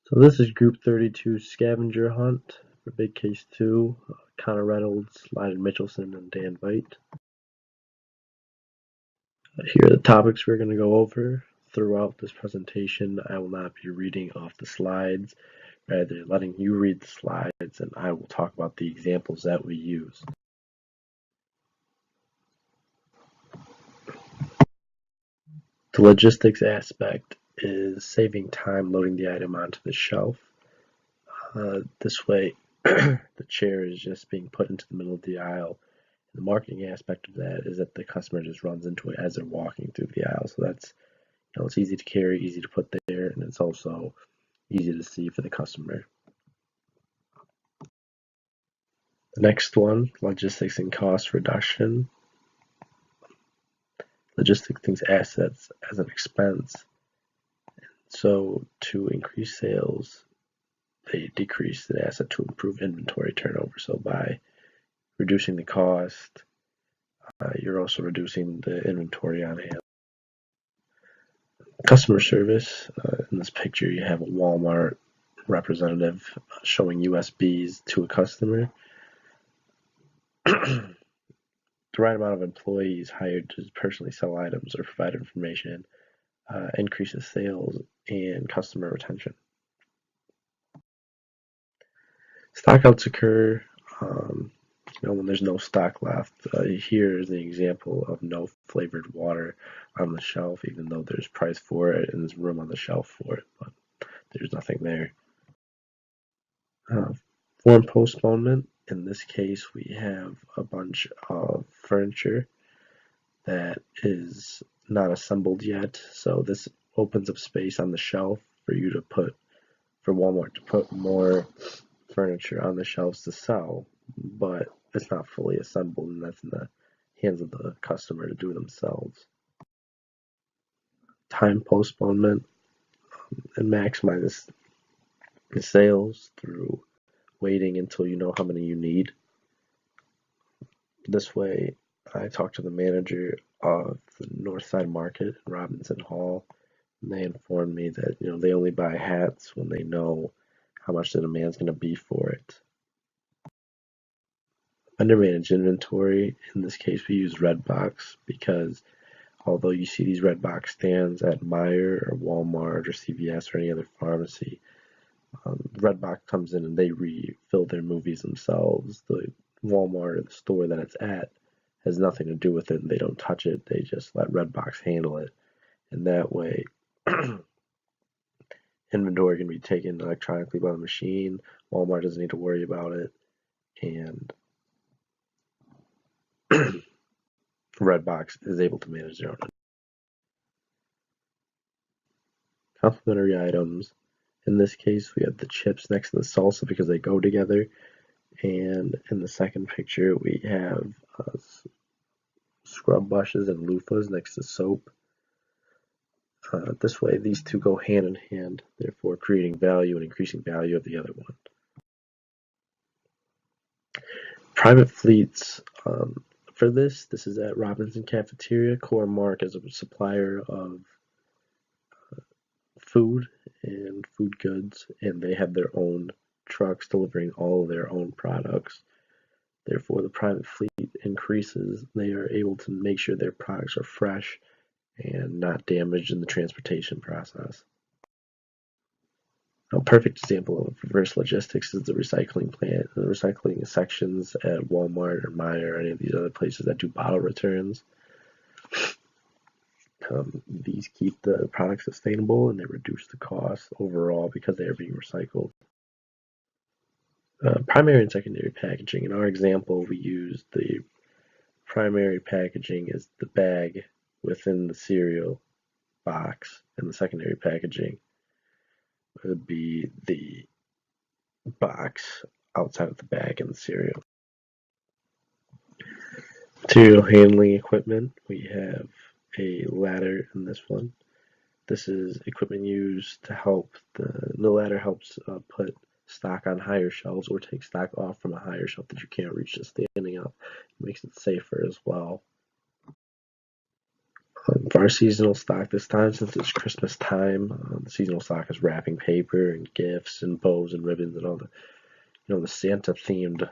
So this is Group 32 Scavenger Hunt for Big Case 2, Reynolds, Lydon Mitchelson, and Dan Veit. Here are the topics we're going to go over. Throughout this presentation, I will not be reading off the slides, rather letting you read the slides, and I will talk about the examples that we use. The logistics aspect is saving time loading the item onto the shelf. This way, the chair is just being put into the middle of the aisle. The marketing aspect of that is that the customer just runs into it as they're walking through the aisle. So that's, it's easy to carry, easy to put there, and it's also easy to see for the customer. The next one, logistics and cost reduction. Logistics thinks assets as an expense. So to increase sales, they decrease the asset to improve inventory turnover. So by reducing the cost, you're also reducing the inventory on hand. Customer service. In this picture, you have a Walmart representative showing USBs to a customer. The right amount of employees hired to personally sell items or provide information increases sales and customer retention. Stockouts occur when there's no stock left. Here is an example of no flavored water on the shelf, even though there's price for it and there's room on the shelf for it, but there's nothing there. Form postponement. In this case, we have a bunch of furniture that is not assembled yet, so this opens up space on the shelf for Walmart to put more furniture on the shelves to sell, but it's not fully assembled, and that's in the hands of the customer to do themselves. Time postponement. And maximizes the sales through waiting until you know how many you need. This way, I talked to the manager of the Northside Market in Robinson Hall, and they informed me that they only buy hats when they know how much the demand's going to be for it. Vendor managed inventory. In this case, we use Redbox because although you see these Redbox stands at Meijer or Walmart or CVS or any other pharmacy, Redbox comes in and they refill their movies themselves. The Walmart or the store that it's at has nothing to do with it, and they don't touch it. They just let Redbox handle it, and that way inventory can be taken electronically by the machine. Walmart doesn't need to worry about it, and Redbox is able to manage their own. Complementary items. In this case, we have the chips next to the salsa because they go together. And in the second picture, we have scrub brushes and loofahs next to soap. This way, these two go hand in hand, therefore creating value and increasing value of the other one. Private fleets. For this is at Robinson Cafeteria. Core-Mark is a supplier of food and food goods, and they have their own trucks delivering all of their own products. Therefore, the private fleet increases. They are able to make sure their products are fresh and not damaged in the transportation process. A perfect example of reverse logistics is the recycling plant. The recycling sections at Walmart or Meijer or any of these other places that do bottle returns. These keep the product sustainable and they reduce the cost overall because they are being recycled. Primary and secondary packaging. In our example, we used the primary packaging as the bag within the cereal box, and the secondary packaging would be the box outside of the bag and the cereal. Material handling equipment. We have a ladder in this one. This is equipment used to help the ladder helps put stock on higher shelves or take stock off from a higher shelf that you can't reach just standing up. It makes it safer as well. For our seasonal stock this time, since it's Christmas time, the seasonal stock is wrapping paper and gifts and bows and ribbons and all the Santa themed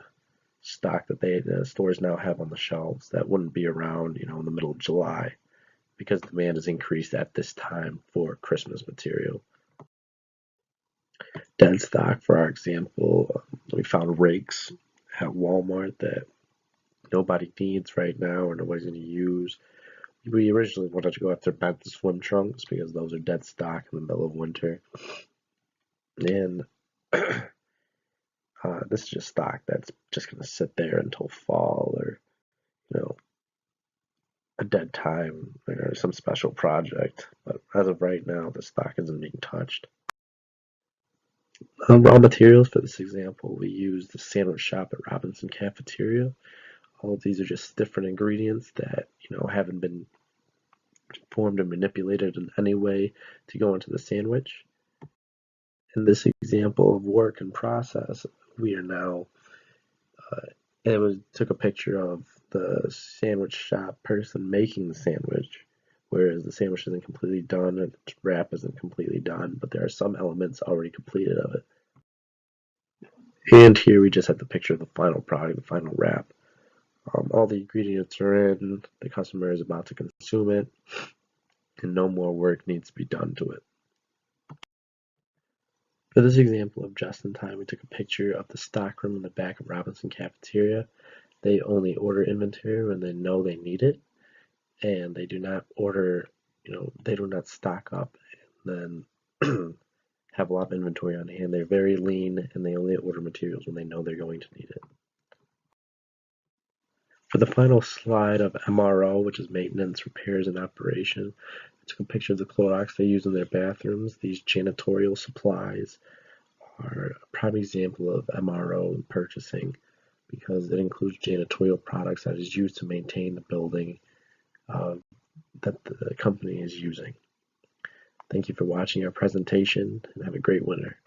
stock that the stores now have on the shelves that wouldn't be around, in the middle of July because demand has increased at this time for Christmas material. Dead stock, for our example, we found rakes at Walmart that nobody needs right now or nobody's going to use. We originally wanted to go after bent swim trunks because those are dead stock in the middle of winter. And this is just stock that's just going to sit there until fall or, a dead time or some special project. But as of right now, the stock isn't being touched. Raw materials for this example, we use the sandwich shop at Robinson Cafeteria. All of these are just different ingredients that, haven't been formed and manipulated in any way to go into the sandwich. In this example of work and process, we are now, took a picture of the sandwich shop person making the sandwich, whereas the sandwich isn't completely done and the wrap isn't completely done, but there are some elements already completed of it. And here we just have the picture of the final product, the final wrap. All the ingredients are in, the customer is about to consume it, and no more work needs to be done to it. For this example of just in time, we took a picture of the stock room in the back of Robinson Cafeteria. They only order inventory when they know they need it, and they do not order, they do not stock up and then have a lot of inventory on hand. They're very lean, and they only order materials when they know they're going to need it. For the final slide of MRO, which is maintenance, repairs, and operation, I took a picture of the Clorox they use in their bathrooms. These janitorial supplies are a prime example of MRO purchasing because it includes janitorial products that is used to maintain the building that the company is using. Thank you for watching our presentation and have a great winter.